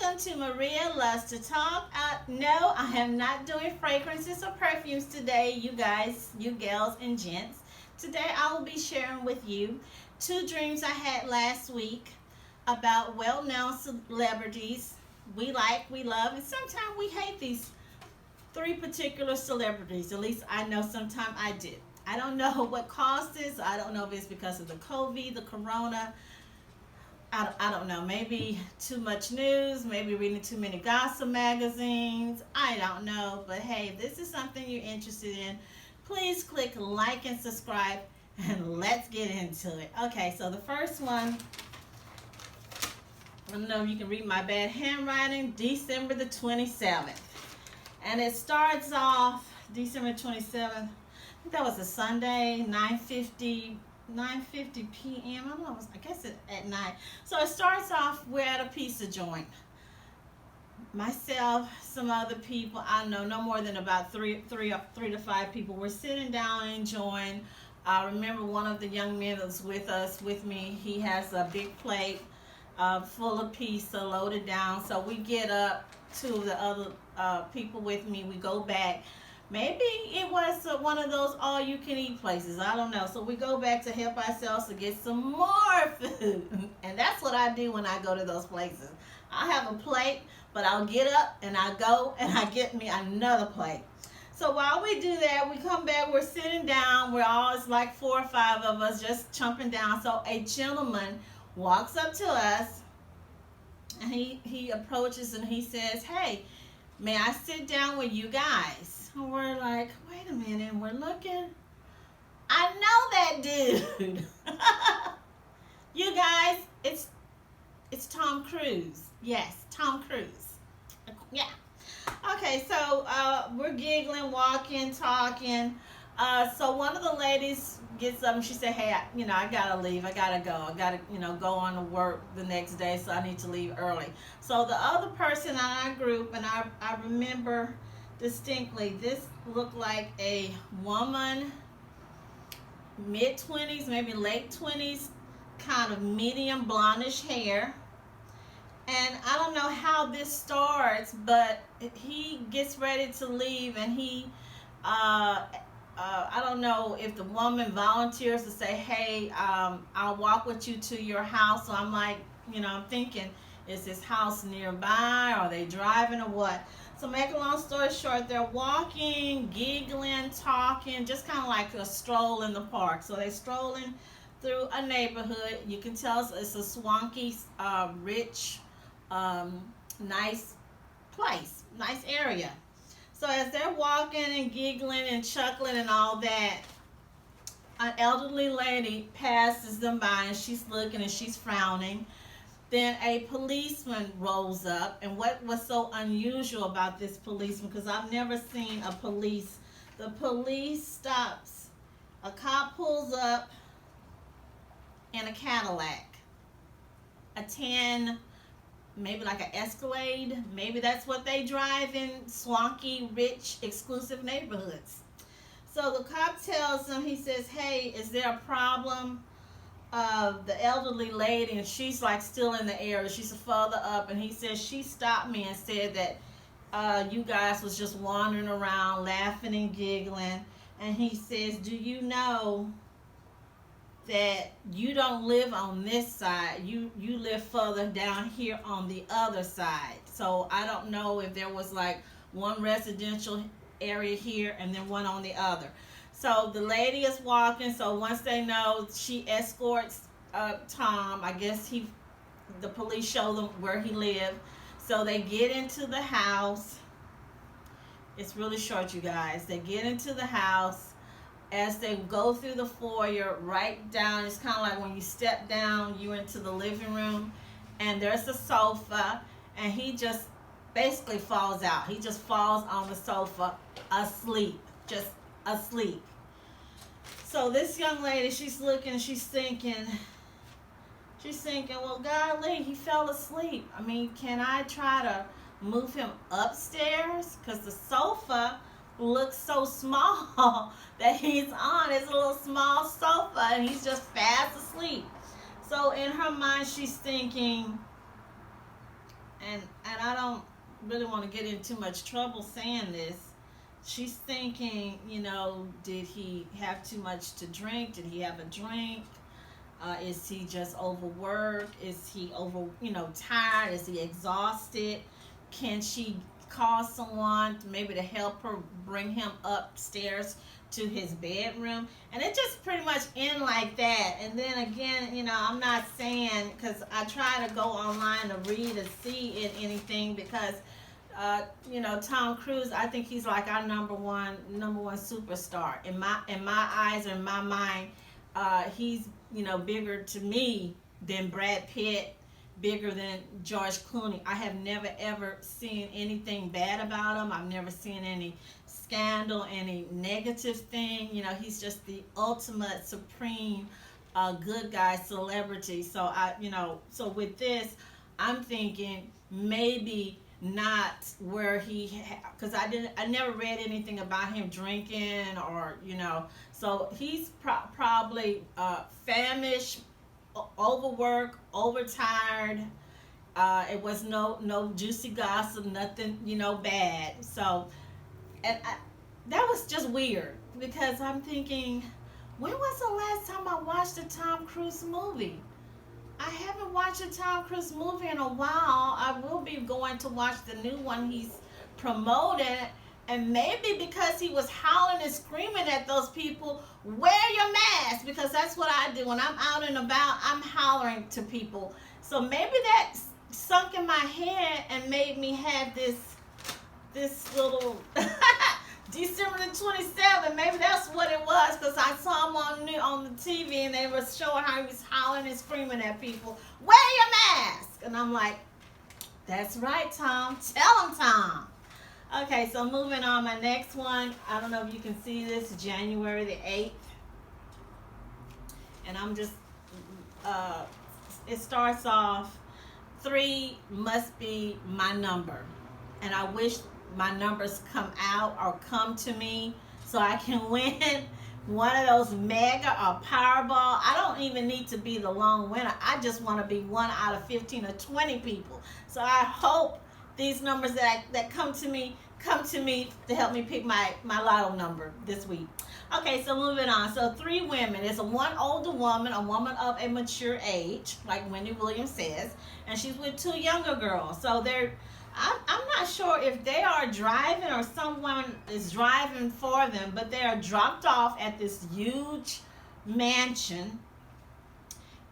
Welcome to Maria Loves to Talk. No, I am not doing fragrances or perfumes today, you guys, you gals and gents. Today I will be sharing with you two dreams I had last week about well-known celebrities we like, we love, and sometimes we hate these three particular celebrities. At least I know sometimes I do. I don't know what caused this. I don't know if it's because of the COVID, the corona. I don't know. Maybe too much news. Maybe reading too many gossip magazines. I don't know. But hey, if this is something you're interested in, please click like and subscribe and let's get into it. Okay, so the first one, I don't know if you can read my bad handwriting, December the 27th. And it starts off December 27th. I think that was a Sunday, 9:50 p.m. I don't know. I guess at night. So it starts off. We're at a pizza joint. Myself, some other people. I don't know. No more than about three to five people. We're sitting down enjoying. I remember one of the young men that's with me. He has a big plate full of pizza loaded down. So we get up. Two of the other people with me. We go back. Maybe it was one of those all-you-can-eat places. I don't know. So we go back to help ourselves to get some more food. And that's what I do when I go to those places. I have a plate, but I'll get up and I go and I get me another plate. So while we do that, we come back. We're sitting down. We're always like 4 or 5 of us just chumping down. So a gentleman walks up to us. And he approaches and he says, "Hey, may I sit down with you guys?" And we're like, "Wait a minute." And we're looking. I know that dude. You guys, it's Tom Cruise. Yes, Tom Cruise. Yeah. Okay, so we're giggling, walking, talking. So one of the ladies gets up and she said, "Hey, I gotta leave. I gotta go. I gotta, go on to work the next day, so I need to leave early." So the other person in our group, and I remember distinctly, this looked like a woman, mid-20s, maybe late 20s, kind of medium blondish hair. And I don't know how this starts, but he gets ready to leave, and I don't know if the woman volunteers to say, "Hey, I'll walk with you to your house." So I'm like, I'm thinking, is his house nearby? Are they driving or what? So make a long story short, they're walking, giggling, talking, just kind of like a stroll in the park. So they're strolling through a neighborhood. You can tell it's a swanky, rich, nice place, nice area. So as they're walking and giggling and chuckling and all that, an elderly lady passes them by and she's looking and she's frowning. Then a policeman rolls up, and what was so unusual about this policeman, because I've never seen the police stops, a cop pulls up in a Cadillac, a tan, maybe like an Escalade. Maybe that's what they drive in swanky, rich, exclusive neighborhoods. So the cop tells him, he says, "Hey, is there a problem?" The elderly lady, and she's like still in the area. She's further up, and he says, "She stopped me and said that you guys was just wandering around, laughing and giggling." And he says, "Do you know that you don't live on this side, you live further down here on the other side?" So I don't know if there was like one residential area here and then one on the other. So the lady is walking, so once they know, she escorts Tom. I guess the police show them where he lived. So they get into the house. It's really short, you guys. They get into the house. As they go through the foyer, right down, it's kind of like when you step down, you're into the living room, and there's a sofa, and he just basically falls out. He just falls on the sofa, asleep, just asleep. So this young lady, she's looking, she's thinking, well, golly, he fell asleep. I mean, can I try to move him upstairs? Because the sofa looks so small that he's on. It's a little small sofa and he's just fast asleep. So in her mind, she's thinking, and and I don't really want to get in too much trouble saying this. She's thinking, did he have too much to drink? Did he have a drink? Is he just overworked? Is he tired? Is he exhausted? Can she call someone maybe to help her bring him upstairs to his bedroom? And it just pretty much end like that. And then again, I'm not saying, because I try to go online to read and see anything, because Tom Cruise, I think he's like our number one superstar in my eyes, or in my mind. He's bigger to me than Brad Pitt, bigger than George Clooney. I have never ever seen anything bad about him. I've never seen any scandal, any negative thing. He's just the ultimate supreme good guy celebrity. So so with this, I'm thinking maybe not where because I never read anything about him drinking, or so he's probably famished, overworked, overtired. It was no juicy gossip, nothing bad. So that was just weird, because I'm thinking, when was the last time I watched a Tom Cruise movie? I haven't watched a Tom Cruise movie in a while. I will be going to watch the new one he's promoted. And maybe because he was howling and screaming at those people, wear your mask, because that's what I do. When I'm out and about, I'm hollering to people. So maybe that sunk in my head and made me have this little December the 27th. Maybe that's what it was, because I saw him on the TV, and they were showing how he was howling and screaming at people, wear your mask. And I'm like, that's right, Tom. Tell him, Tom. Okay, so moving on. My next one, I don't know if you can see this, January the 8th. And I'm just, it starts off, 3 must be my number. And I wish my numbers come out or come to me so I can win one of those mega or Powerball. I don't even need to be the lone winner. I just want to be one out of 15 or 20 people. So I hope these numbers that come to me to help me pick my lotto number this week. Okay, so moving on. So 3 women. It's one older woman, a woman of a mature age, like Wendy Williams says, and she's with 2 younger girls. So I'm not sure if they are driving or someone is driving for them, but they are dropped off at this huge mansion.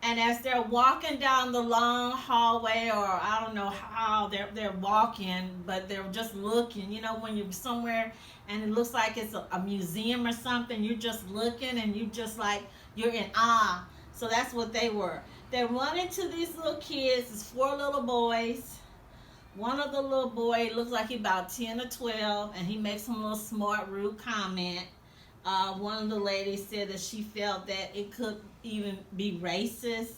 And as they're walking down the long hallway, or I don't know how they're walking, but they're just looking. When you're somewhere and it looks like it's a museum or something, you're just looking and you're in awe. So that's what they were. They run into these little kids, these 4 little boys. One of the little boy looks like he's about 10 or 12, and he makes some little smart, rude comment. One of the ladies said that she felt that it could even be racist.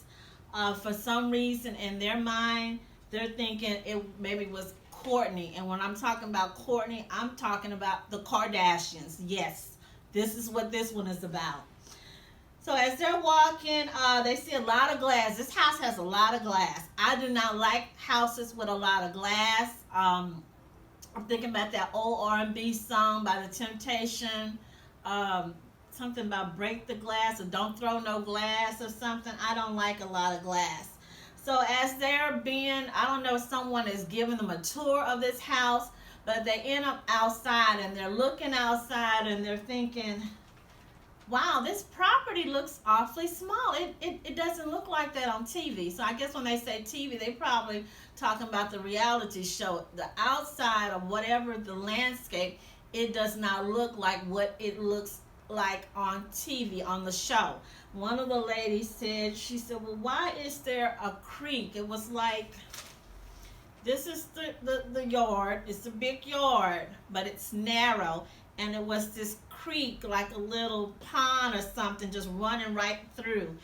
For some reason, in their mind, they're thinking it maybe was Courtney. And when I'm talking about Courtney, I'm talking about the Kardashians. Yes, this is what this one is about. So as they're walking, they see a lot of glass. This house has a lot of glass. I do not like houses with a lot of glass. I'm thinking about that old R&B song by The Temptation. Something about break the glass or don't throw no glass or something. I don't like a lot of glass. So as they're I don't know if someone is giving them a tour of this house, but they end up outside, and they're looking outside, and they're thinking, wow, this property looks awfully small. It doesn't look like that on TV. So I guess when they say TV, they probably talking about the reality show. The outside of whatever the landscape, it does not look like what it looks like on TV, on the show. One of the ladies said, well, why is there a creek? It was like, this is the yard. It's a big yard, but it's narrow. And it was this creek, like a little pond or something, just running right through.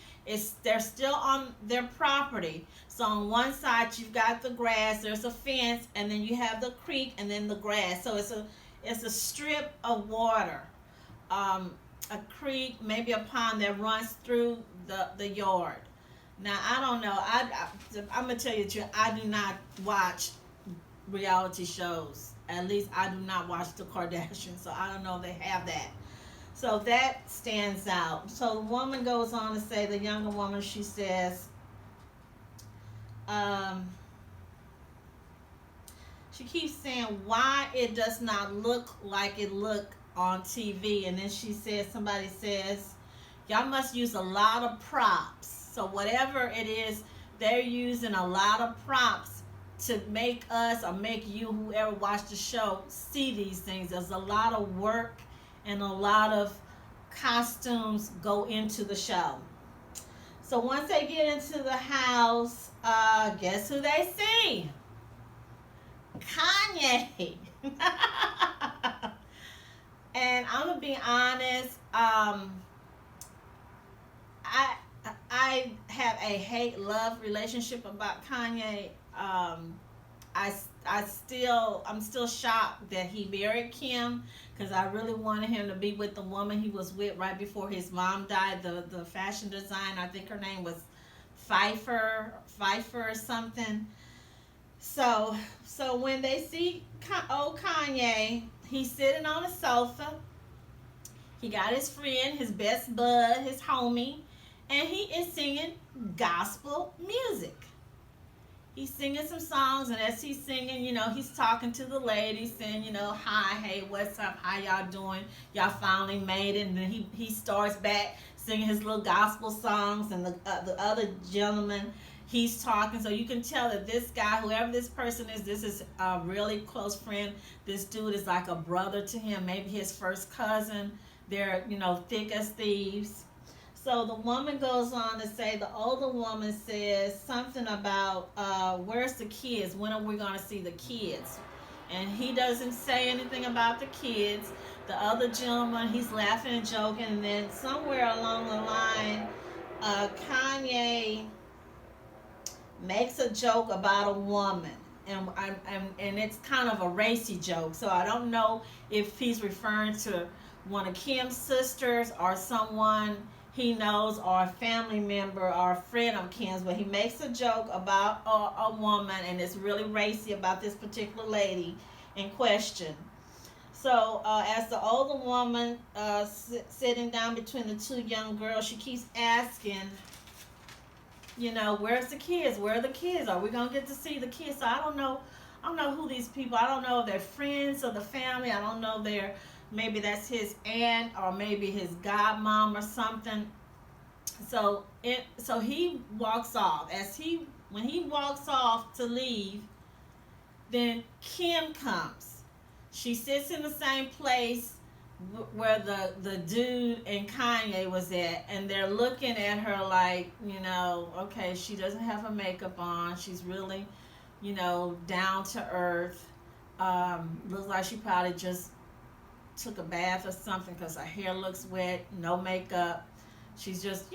They're still on their property. So on one side you've got the grass, there's a fence, and then you have the creek and then the grass. So it's a strip of water, a creek, maybe a pond that runs through the yard. Now I don't know. I'm gonna tell you the truth. I do not watch reality shows. At least I do not watch the Kardashians, so I don't know if they have that. So that stands out. So the woman goes on to say, the younger woman, she says, um, she keeps saying why it does not look like it look on TV. And then she says, somebody says, y'all must use a lot of props. So whatever it is, they're using a lot of props to make us or make you, whoever watched the show, see these things. There's a lot of work and a lot of costumes go into the show. So once they get into the house, guess who they see? Kanye. And I'm gonna be honest. I have a hate-love relationship about Kanye. I'm still shocked that he married Kim, because I really wanted him to be with the woman he was with right before his mom died. The fashion designer, I think her name was Pfeiffer or something. So when they see old Kanye, he's sitting on a sofa. He got his friend, his best bud, his homie, and he is singing gospel music. He's singing some songs, and as he's singing, he's talking to the ladies, saying, hi, hey, what's up, how y'all doing? Y'all finally made it. And then he starts back singing his little gospel songs, and the other gentleman, he's talking. So you can tell that this guy, whoever this person is, this is a really close friend. This dude is like a brother to him, maybe his first cousin. They're, thick as thieves. So the woman goes on to say, the older woman says something about, where's the kids? When are we going to see the kids? And he doesn't say anything about the kids. The other gentleman, he's laughing and joking. And then somewhere along the line, Kanye makes a joke about a woman. And it's kind of a racy joke. So I don't know if he's referring to one of Kim's sisters or someone he knows, or a family member or a friend of Kim's, but he makes a joke about a woman, and it's really racy about this particular lady in question. So as the older woman sitting down between the two young girls, she keeps asking, where's the kids? Where are the kids? Are we gonna get to see the kids? So I don't know who these people. I don't know if they're friends of the family. I don't know if they're, maybe that's his aunt or maybe his godmom or something. So he walks off. When he walks off to leave, then Kim comes. She sits in the same place where the dude and Kanye was at, and they're looking at her like, okay, she doesn't have her makeup on. She's really, down to earth. Looks like she probably just took a bath or something, because her hair looks wet, no makeup. She's just,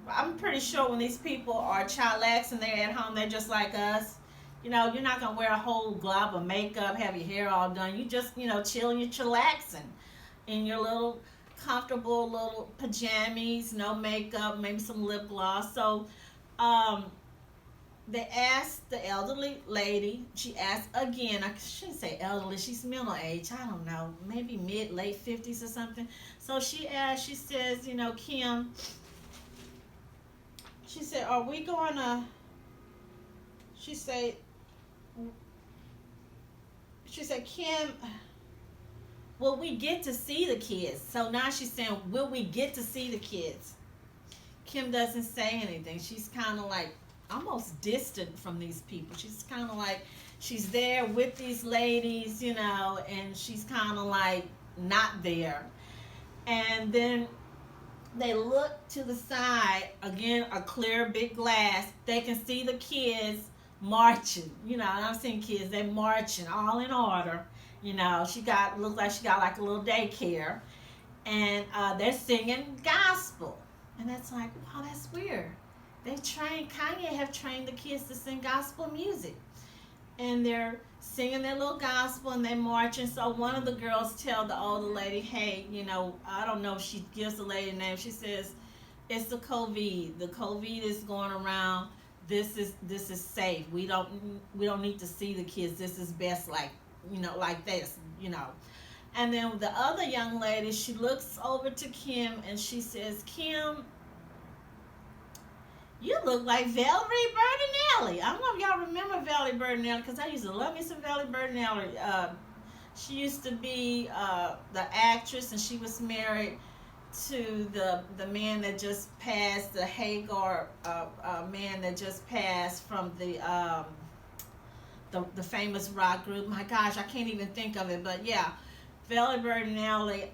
I'm pretty sure when these people are chillax and they're at home, they're just like us. You're not going to wear a whole glob of makeup, have your hair all done. You just, chilling, you're chillaxing in your little comfortable little pajamas, no makeup, maybe some lip gloss. So they asked the elderly lady, she asked again, I shouldn't say elderly, she's middle age, I don't know, maybe late 50s or something. So she asked, she says, Kim, she said, are we going to, she said, Kim, will we get to see the kids? So now she's saying, will we get to see the kids? Kim doesn't say anything. She's kind of like, almost distant from these people. She's kind of like, she's there with these ladies, and she's kind of like not there. And then they look to the side, again, a clear big glass. They can see the kids marching. I've seen kids, they're marching all in order. Looks like she got like a little daycare, and they're singing gospel. And that's like, wow, that's weird. Kanye have trained the kids to sing gospel music. And they're singing their little gospel and they're marching. So one of the girls tell the older lady, hey, I don't know if she gives the lady a name. She says, it's the COVID. The COVID is going around. this is safe. We don't need to see the kids. This is best like, like this. And then the other young lady, she looks over to Kim and she says, Kim, you look like Valerie Bertinelli. I don't know if y'all remember Valerie Bertinelli, because I used to love me some Valerie Bertinelli. She used to be the actress, and she was married to the man that just passed, the Hager man that just passed from the famous rock group. My gosh, I can't even think of it, but yeah, Valerie Bertinelli.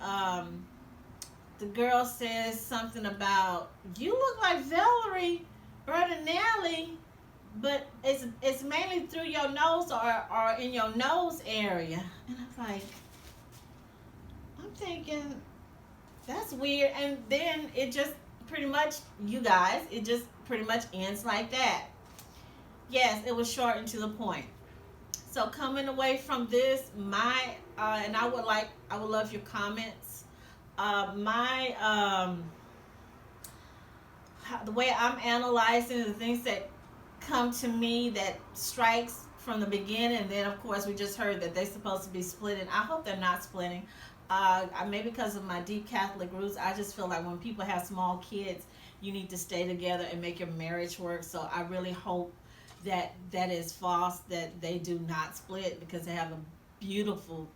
The girl says something about, you look like Valerie Bertinelli, but it's mainly through your nose or in your nose area. And I'm thinking, that's weird. And then it just pretty much, you guys, it just pretty much ends like that. Yes, it was short and to the point. So coming away from this, and I would love your comments. The way I'm analyzing the things that come to me that strikes from the beginning, and then of course we just heard that they're supposed to be splitting. I hope they're not splitting. Maybe because of my deep Catholic roots, I just feel like when people have small kids, you need to stay together and make your marriage work. So I really hope that is false, that they do not split, because they have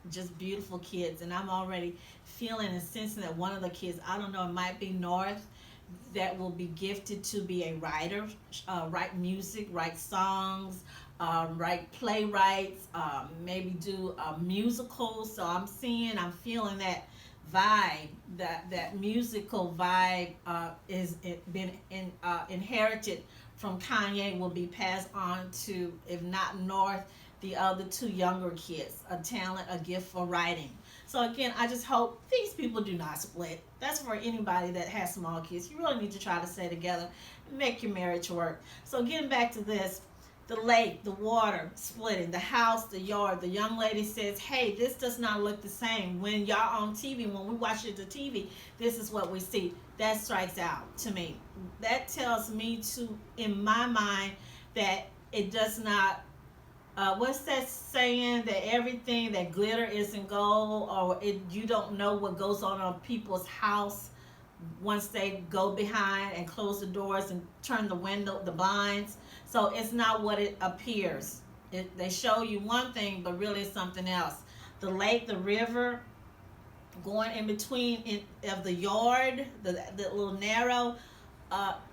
just beautiful kids. And I'm already feeling and sensing that one of the kids, I don't know, it might be North, that will be gifted to be a writer, write music, write songs, write playwrights, maybe do musicals. So I'm feeling that vibe, that musical vibe is been inherited from Kanye, will be passed on to, if not North, the other two younger kids, a talent, a gift for writing. So again, I just hope these people do not split. That's for anybody that has small kids. You really need to try to stay together and make your marriage work. So getting back to this, the lake, the water splitting, the house, the yard. The young lady says, hey, this does not look the same. When y'all on TV, when we watch it on TV, this is what we see. That strikes out to me. That tells me in my mind, that it does not, what's that saying, that everything that glitter isn't gold, or you don't know what goes on people's house once they go behind and close the doors and turn the blinds. So it's not what it appears. They show you one thing, but really it's something else. The lake, the river, going in between of the yard, the little narrow,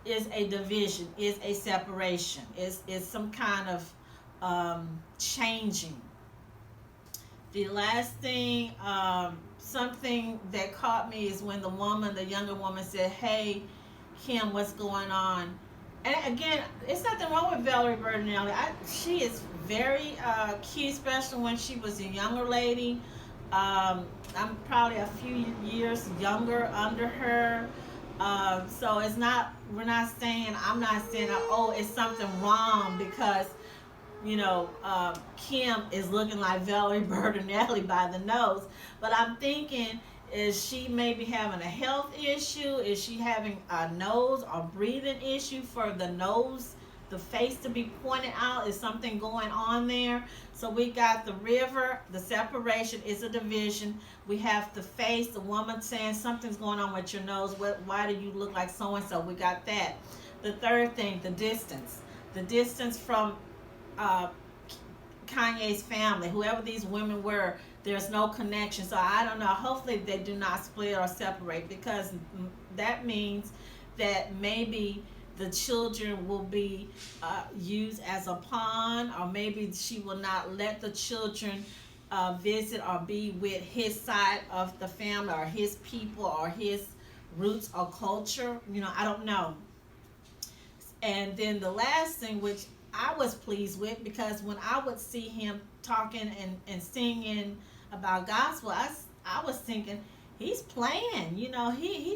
is a division, is a separation, is some kind of changing. The last thing, something that caught me is when the younger woman said, hey, Kim, what's going on? And again, it's nothing wrong with Valerie Bertinelli. She is very cute, especially when she was a younger lady. I'm probably a few years younger under her. So I'm not saying, oh, it's something wrong because, Kim is looking like Valerie Bertinelli by the nose. But I'm thinking, is she maybe having a health issue? Is she having a nose or breathing issue for the nose, the face to be pointed out? Is something going on there? So we got the river, the separation is a division. We have the face, the woman saying something's going on with your nose. Why do you look like so-and-so? We got that. The third thing, the distance. The distance from Kanye's family, whoever these women were, there's no connection. So I don't know. Hopefully they do not split or separate, because that means that maybe the children will be used as a pawn, or maybe she will not let the children visit or be with his side of the family or his people or his roots or culture. I don't know. And then the last thing, which I was pleased with, because when I would see him talking and singing about gospel, I was thinking, he's playing, he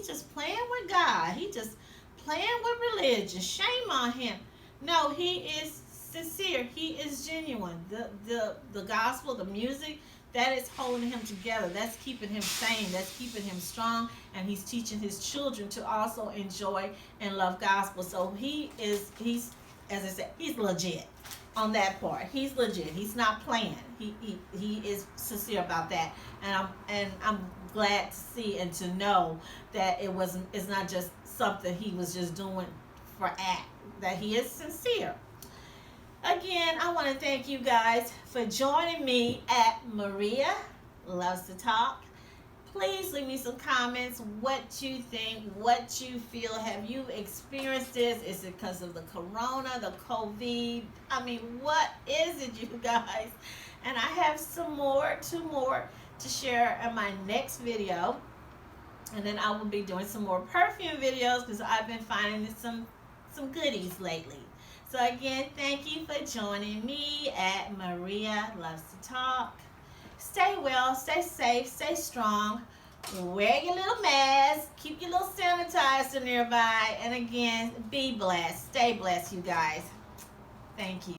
just playing with God. He just playing with religion. Shame on him. No, he is sincere. He is genuine. The gospel, the music, that is holding him together. That's keeping him sane. That's keeping him strong. And he's teaching his children to also enjoy and love gospel. So he's as I said, he's legit on that part. He's legit. He's not playing. He is sincere about that, and I'm glad to see and to know that it's not just something he was just doing for act. That he is sincere. Again, I want to thank you guys for joining me at Maria Loves to Talk. Please leave me some comments. What you think, what you feel. Have you experienced this? Is it because of the corona, the COVID? I mean, what is it, you guys? And I have two more to share in my next video. And then I will be doing some more perfume videos because I've been finding some goodies lately. So again, thank you for joining me at Maria Loves to Talk. Stay well, stay safe, stay strong. Wear your little mask. Keep your little sanitizer nearby. And again, be blessed. Stay blessed, you guys. Thank you.